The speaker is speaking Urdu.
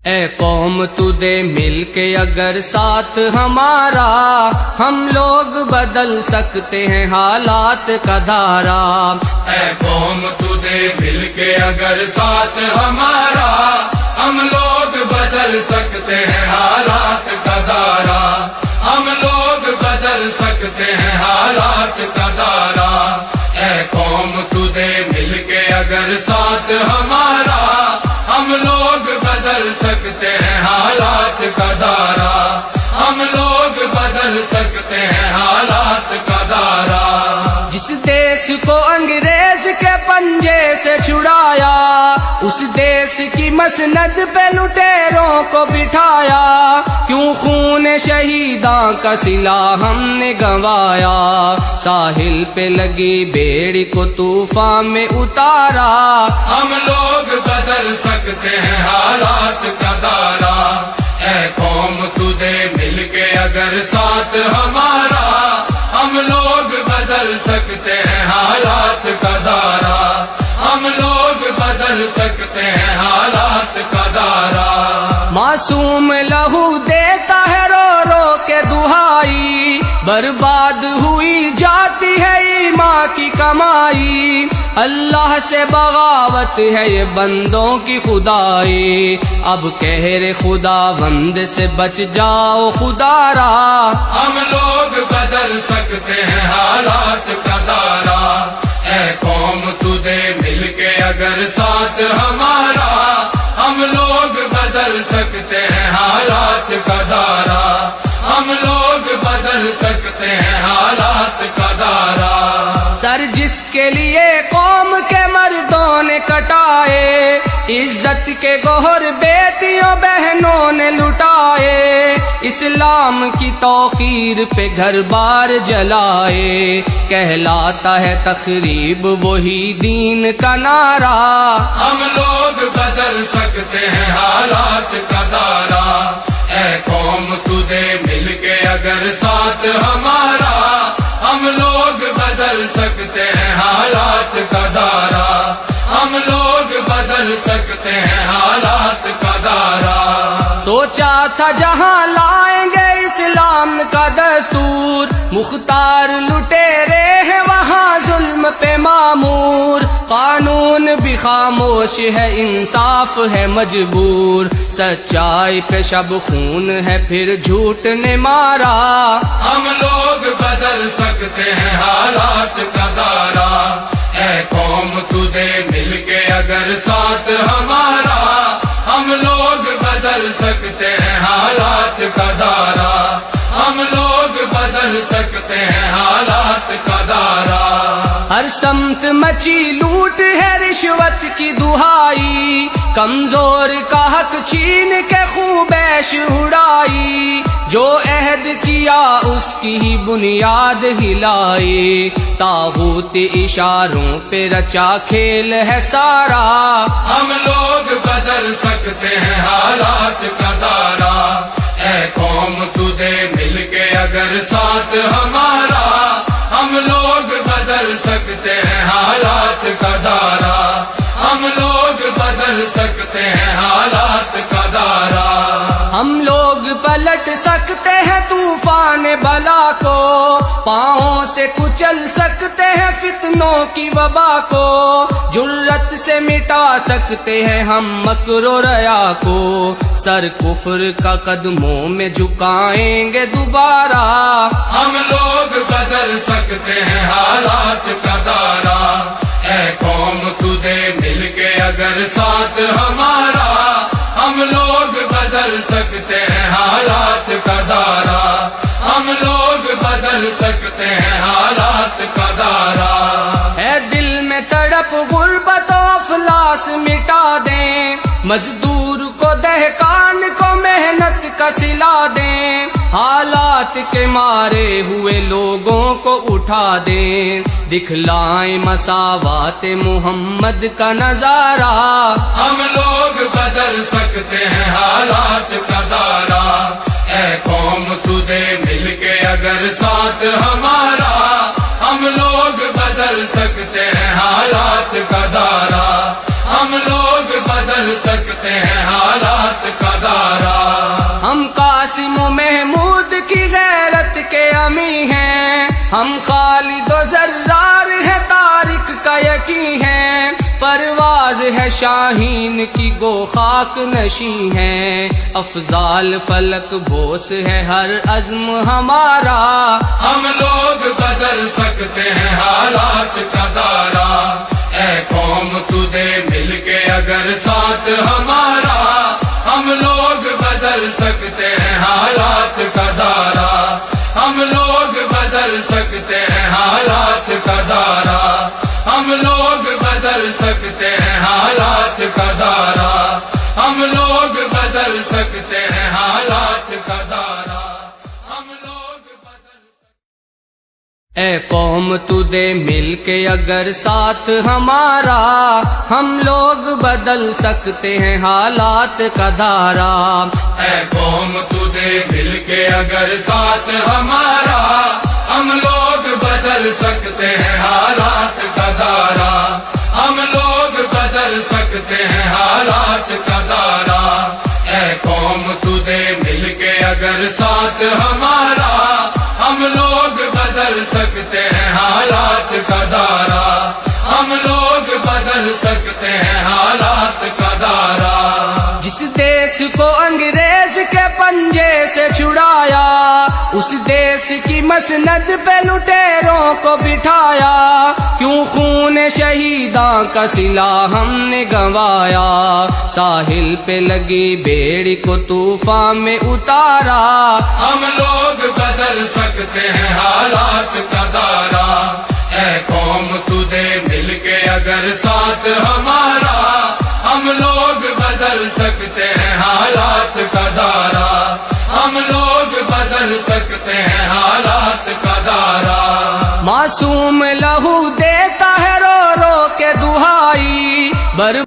اے قوم تو دے مل کے اگر ساتھ ہمارا، ہم لوگ بدل سکتے ہیں حالات کا دھارا۔ اے قوم تو دے مل کے اگر ساتھ ہمارا، ہم لوگ بدل سکتے ہیں حالات کا دھارا۔ ہم لوگ بدل سکتے ہیں حالات کا دھارا۔ اے قوم تو دے مل کے اگر ساتھ ہمارا، ہم لوگ بدل سکتے ہیں حالات کا دھارا۔ ہم لوگ بدل سکتے ہیں حالات کا دھارا۔ جس دیس کو انگریز کے پنجے سے چھڑایا، اس دیس کی مسند پہ لٹیروں کو بٹھایا، کیوں خون شہیداں کا صلہ ہم نے گنوایا، ساحل پہ لگی بیڑی کو طوفان میں اتارا۔ ہم لوگ بدل سکتے ہیں حالات کا دھارا۔ اے قوم تو دے مل کے اگر ساتھ ہمارا، ہم لوگ بدل سکتے ہیں حالات کا دھارا۔ ہم لوگ بدل سکتے ہیں حالات کا دھارا۔ معصوم لہو دیتا ہے رو رو کے دہائی، برباد ہوئی جاتی ہے ایمان کی کمائی، اللہ سے بغاوت ہے یہ بندوں کی خدائی، اب قہر خدا بند سے بچ جاؤ خدا را۔ ہم لوگ بدل سکتے ہیں حالات کا دھارا۔ اے قوم تو دے مل کے اگر ساتھ ہمارا، ہم لوگ بدل سکتے ہیں حالات کا دھارا۔ ہم لوگ بدل سکتے ہیں حالات کا دھارا۔ سر جس کے لیے قوم کے مردوں نے کٹائے، عزت کے گوہر بیٹیوں بہنوں نے لٹائے، اسلام کی توقیر پہ گھر بار جلائے، کہلاتا ہے تخریب وہی دین کا نعرہ۔ ہم لوگ بدل سکتے ہیں حالات کا دھارا۔ اے قوم تو دے مل کے اگر ساتھ ہمارا، ہم لوگ بدل سکتے ہیں حالات کا دھارا۔ ہم لوگ بدل سکتے ہیں حالات کا دھارا۔ سوچا تھا جہاں لائیں گے اسلام کا دستور، مختار لٹیرے ہیں وہاں ظلم پہ معمور، قانون بھی خاموش ہے انصاف ہے مجبور، سچائی پہ شب خون ہے پھر جھوٹ نے مارا۔ ہم لوگ بدل سکتے ہیں حالات کا دھارا۔ اے قوم تو دے مل کے اگر ساتھ ہمارا، ہم لوگ بدل سکتے ہیں حالات کا دھارا۔ ہم لوگ بدل سکتے ہیں حالات کا دھارا۔ ہر سمت مچی لوٹ ہے رشوت کی دہائی، کمزور کا حق چھین کے خوبیش اڑائی، جو عہد کیا اس کی ہی بنیاد ہلائی، طاغوت اشاروں پہ رچا کھیل ہے سارا۔ ہم لوگ بدل سکتے ہیں حالات کا دھارا۔ اے قوم تو دے مل کے اگر ساتھ ہمارا، ہم لوگ بدل سکتے ہیں حالات کا دھارا۔ ہم لوگ بدل سکتے ہیں حالات کا دھارا۔ ہم لوگ پلٹ سکتے ہیں طوفان بلا کو، پاؤں سے کچل سکتے ہیں فتنوں کی وبا کو، جرت سے مٹا سکتے ہیں ہم مکر و ریا کو، سر کفر کا قدموں میں جھکائیں گے دوبارہ۔ ہم لوگ بدل سکتے ہیں حالات کا دھارا۔ اے قوم تو دے مل کے اگر ساتھ ہمارا، ہم لوگ بدل سکتے ہیں حالات کا دھارا۔ ہم لوگ بدل سکتے ہیں حالات کا دھارا۔ اے دل میں تڑپ غربت و افلاس مٹا دیں، مزدور کو دہقان کو محنت کا صلہ دیں، حالات کے مارے ہوئے لوگوں کو اٹھا دیں، دکھلائیں مساوات محمد کا نظارہ۔ ہم لوگ بدل سکتے ہیں حالات کا دھارا۔ اے قوم تو دے مل کے اگر ساتھ ہمارا، ہم لوگ بدل سکتے ہیں حالات کا دھارا۔ ہم لوگ بدل سکتے ہیں حالات کا ہم خالد و زرار ہے طارق کا یقین ہے، پرواز ہے شاہین کی گو خاک نشیں ہے، افضال فلک بوس ہے ہر عزم ہمارا، ہم لوگ بدل سکتے ہیں حالات کا دائرہ، اے قوم تو دے مل کے اگر ساتھ ہمارا، ہم لوگ بدل سکتے ہیں حالات کا دائرہ، ہم لوگ بدل سکتے ہیں حالات کا دائرہ، ہم لوگ بدل سکتے ہیں حالات کا دائرہ، ہم لوگ بدل سکتے ہیں حالات کا دائرہ، ہم لوگ بدل اے قوم تو دے مل کے اگر ساتھ ہمارا، ہم لوگ بدل سکتے ہیں حالات کا دھارا، اے قوم تو دے مل کے اگر ساتھ ہمارا، ہم لوگ بدل سکتے ہیں حالات کا دائرہ، ہم لوگ بدل سکتے ہیں حالات کا دائرہ، اے قوم تو دے مل کے اگر ساتھ ہمارا، ہم لوگ بدل سکتے ہیں حالات کا دائرہ، ہم لوگ بدل سکتے ہیں حالات کا دائرہ۔ جس دیس کو انگریز کے پنجے سے چھڑایا، اس دیس کی مسند پہ لٹیروں کو بٹھایا، کیوں خون شہیداں کا صلہ ہم نے گنوایا، ساحل پہ لگی بیڑی کو طوفان میں اتارا، ہم لوگ بدل سکتے ہیں حالات کا دائرہ، اے قوم تو دے مل کے اگر ساتھ ہمارا، ہم لوگ بدل سکتے ہیں حالات کا دائرہ، ہم لوگ بدل سکتے ہیں حالات کا دائرہ۔ معصوم لہو دیتا ہے رو رو کے دہائی،